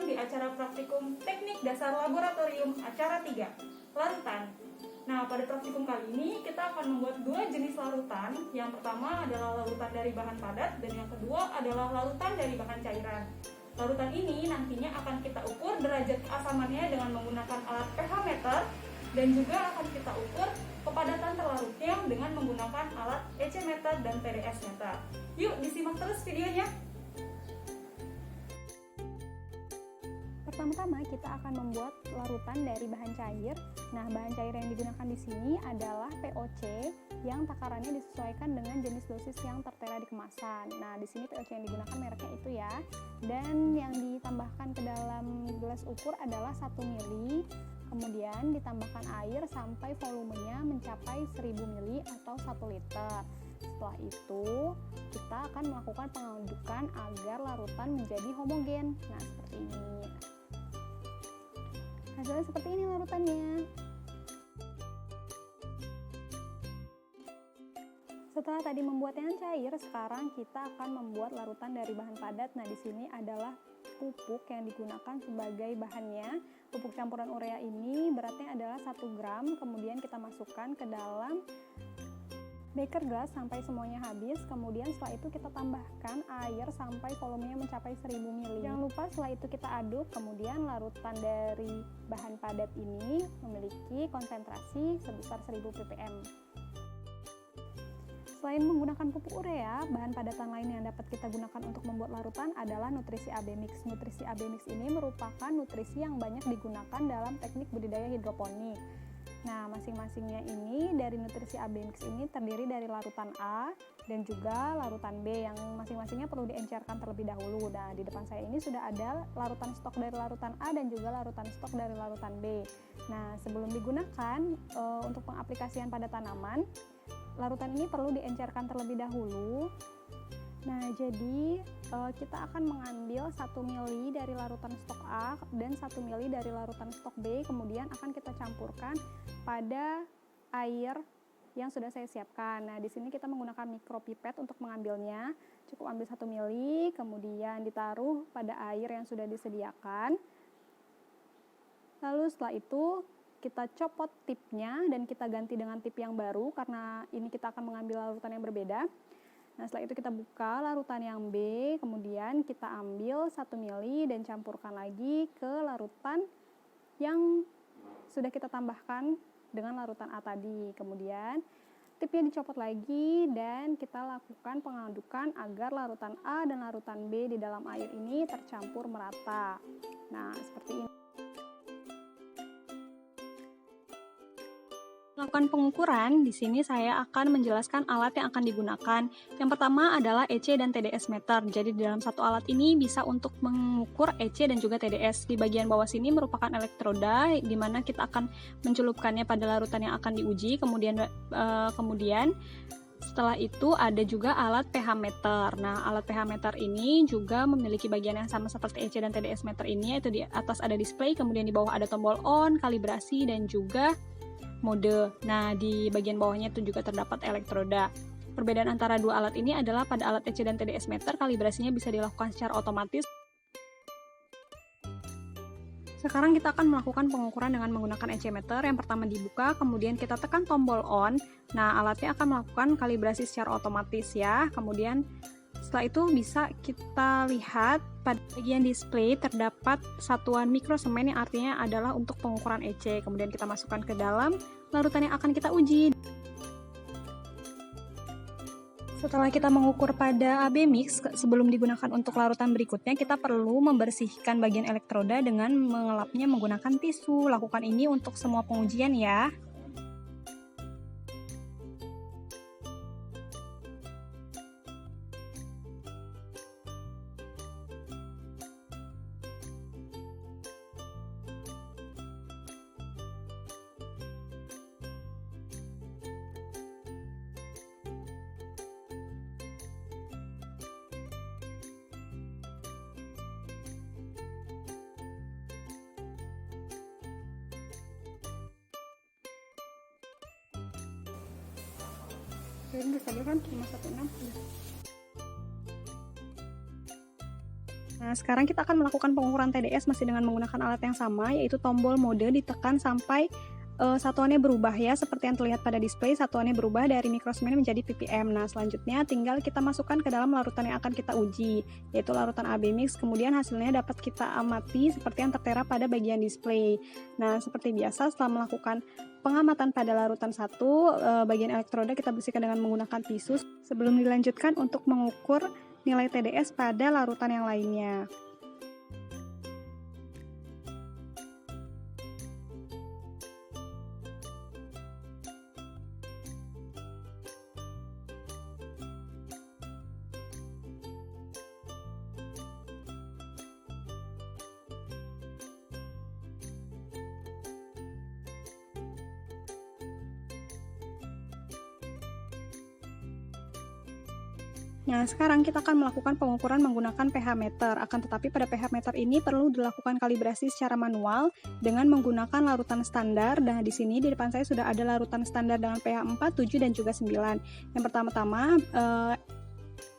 di acara praktikum Teknik Dasar Laboratorium acara 3, larutan. Nah, pada praktikum kali ini kita akan membuat dua jenis larutan. Yang pertama adalah larutan dari bahan padat dan yang kedua adalah larutan dari bahan cairan. Larutan ini nantinya akan kita ukur derajat keasamannya dengan menggunakan alat pH meter dan juga akan kita ukur kepadatan terlarutnya dengan menggunakan alat EC meter dan TDS meter. Yuk disimak terus videonya. Pertama-tama kita akan membuat larutan dari bahan cair. Nah, bahan cair yang digunakan di sini adalah POC yang takarannya disesuaikan dengan jenis dosis yang tertera di kemasan. Nah, di sini POC yang digunakan mereknya itu ya. Dan yang ditambahkan ke dalam gelas ukur adalah 1 ml. Kemudian ditambahkan air sampai volumenya mencapai 1000 ml atau 1 liter. Setelah itu, kita akan melakukan pengadukan agar larutan menjadi homogen. Nah, seperti ini. Hasilnya seperti ini larutannya. Setelah tadi membuat yang cair, sekarang kita akan membuat larutan dari bahan padat. Nah, di sini adalah pupuk yang digunakan sebagai bahannya. Pupuk campuran urea ini beratnya adalah 1 gram, kemudian kita masukkan ke dalam beker gas sampai semuanya habis. Kemudian setelah itu kita tambahkan air sampai volumenya mencapai 1000 ml. Jangan lupa setelah itu kita aduk. Kemudian larutan dari bahan padat ini memiliki konsentrasi sebesar 1000 ppm. Selain menggunakan pupuk urea, bahan padatan lain yang dapat kita gunakan untuk membuat larutan adalah nutrisi AB mix. Nutrisi AB mix ini merupakan nutrisi yang banyak digunakan dalam teknik budidaya hidroponik. Nah, masing-masingnya ini dari nutrisi AB mix ini terdiri dari larutan A dan juga larutan B yang masing-masingnya perlu diencerkan terlebih dahulu. Nah, di depan saya ini sudah ada larutan stok dari larutan A dan juga larutan stok dari larutan B. Nah, sebelum digunakan untuk pengaplikasian pada tanaman, larutan ini perlu diencerkan terlebih dahulu. Nah, jadi kita akan mengambil 1 ml dari larutan stok A dan 1 ml dari larutan stok B, kemudian akan kita campurkan pada air yang sudah saya siapkan. Nah, di sini kita menggunakan mikropipet untuk mengambilnya. Cukup ambil 1 ml, kemudian ditaruh pada air yang sudah disediakan. Lalu setelah itu kita copot tipnya dan kita ganti dengan tip yang baru karena ini kita akan mengambil larutan yang berbeda. Nah, setelah itu kita buka larutan yang B, kemudian kita ambil 1 ml dan campurkan lagi ke larutan yang sudah kita tambahkan dengan larutan A tadi. Kemudian tipnya dicopot lagi dan kita lakukan pengadukan agar larutan A dan larutan B di dalam air ini tercampur merata. Nah, seperti ini. Melakukan pengukuran, di sini saya akan menjelaskan alat yang akan digunakan. Yang pertama adalah EC dan TDS meter. Jadi di dalam satu alat ini bisa untuk mengukur EC dan juga TDS. Di bagian bawah sini merupakan elektroda, di mana kita akan mencelupkannya pada larutan yang akan diuji. Kemudian setelah itu ada juga alat pH meter. Nah, alat pH meter ini juga memiliki bagian yang sama seperti EC dan TDS meter ini, yaitu di atas ada display, kemudian di bawah ada tombol on, kalibrasi, dan juga mode. Nah, di bagian bawahnya itu juga terdapat elektroda. Perbedaan antara dua alat ini adalah pada alat EC dan TDS meter, kalibrasinya bisa dilakukan secara otomatis. Sekarang kita akan melakukan pengukuran dengan menggunakan EC meter. Yang pertama dibuka, kemudian kita tekan tombol on. Nah, alatnya akan melakukan kalibrasi secara otomatis ya. Kemudian setelah itu bisa kita lihat pada bagian display terdapat satuan mikrosemen yang artinya adalah untuk pengukuran EC. Kemudian kita masukkan ke dalam larutan yang akan kita uji. Setelah kita mengukur pada AB mix, sebelum digunakan untuk larutan berikutnya, kita perlu membersihkan bagian elektroda dengan mengelapnya menggunakan tisu. Lakukan ini untuk semua pengujian ya. Jadi tadi kan cuma 1,6. Nah, sekarang kita akan melakukan pengukuran TDS masih dengan menggunakan alat yang sama, yaitu tombol mode ditekan sampai satuannya berubah ya, seperti yang terlihat pada display, satuannya berubah dari microsiemens menjadi ppm. Nah, selanjutnya tinggal kita masukkan ke dalam larutan yang akan kita uji, yaitu larutan AB mix, kemudian hasilnya dapat kita amati seperti yang tertera pada bagian display. Nah, seperti biasa setelah melakukan pengamatan pada larutan 1, bagian elektroda kita bersihkan dengan menggunakan tisu sebelum dilanjutkan untuk mengukur nilai TDS pada larutan yang lainnya. Nah, sekarang kita akan melakukan pengukuran menggunakan pH meter. Akan tetapi pada pH meter ini perlu dilakukan kalibrasi secara manual dengan menggunakan larutan standar. Nah, di sini di depan saya sudah ada larutan standar dengan pH 4, 7, dan juga 9. Yang pertama-tama,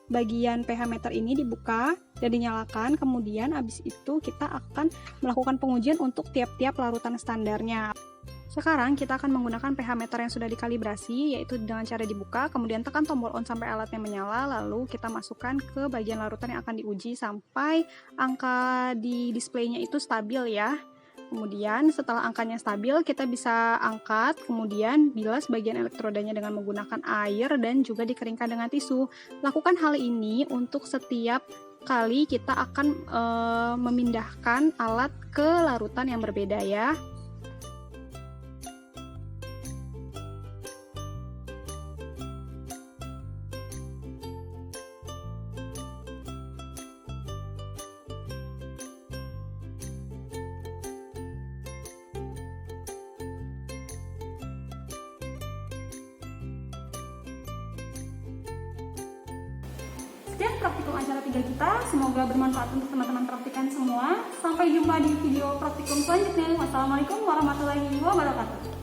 bagian pH meter ini dibuka dan dinyalakan. Kemudian habis itu kita akan melakukan pengujian untuk tiap-tiap larutan standarnya. Sekarang kita akan menggunakan pH meter yang sudah dikalibrasi, yaitu dengan cara dibuka, kemudian tekan tombol on sampai alatnya menyala, lalu kita masukkan ke bagian larutan yang akan diuji sampai angka di displaynya itu stabil ya. Kemudian setelah angkanya stabil, kita bisa angkat, kemudian bilas bagian elektrodanya dengan menggunakan air dan juga dikeringkan dengan tisu. Lakukan hal ini untuk setiap kali kita akan memindahkan alat ke larutan yang berbeda ya. Sekian praktikum acara 3 kita, semoga bermanfaat untuk teman-teman praktikan semua. Sampai jumpa di video praktikum selanjutnya. Wassalamualaikum warahmatullahi wabarakatuh.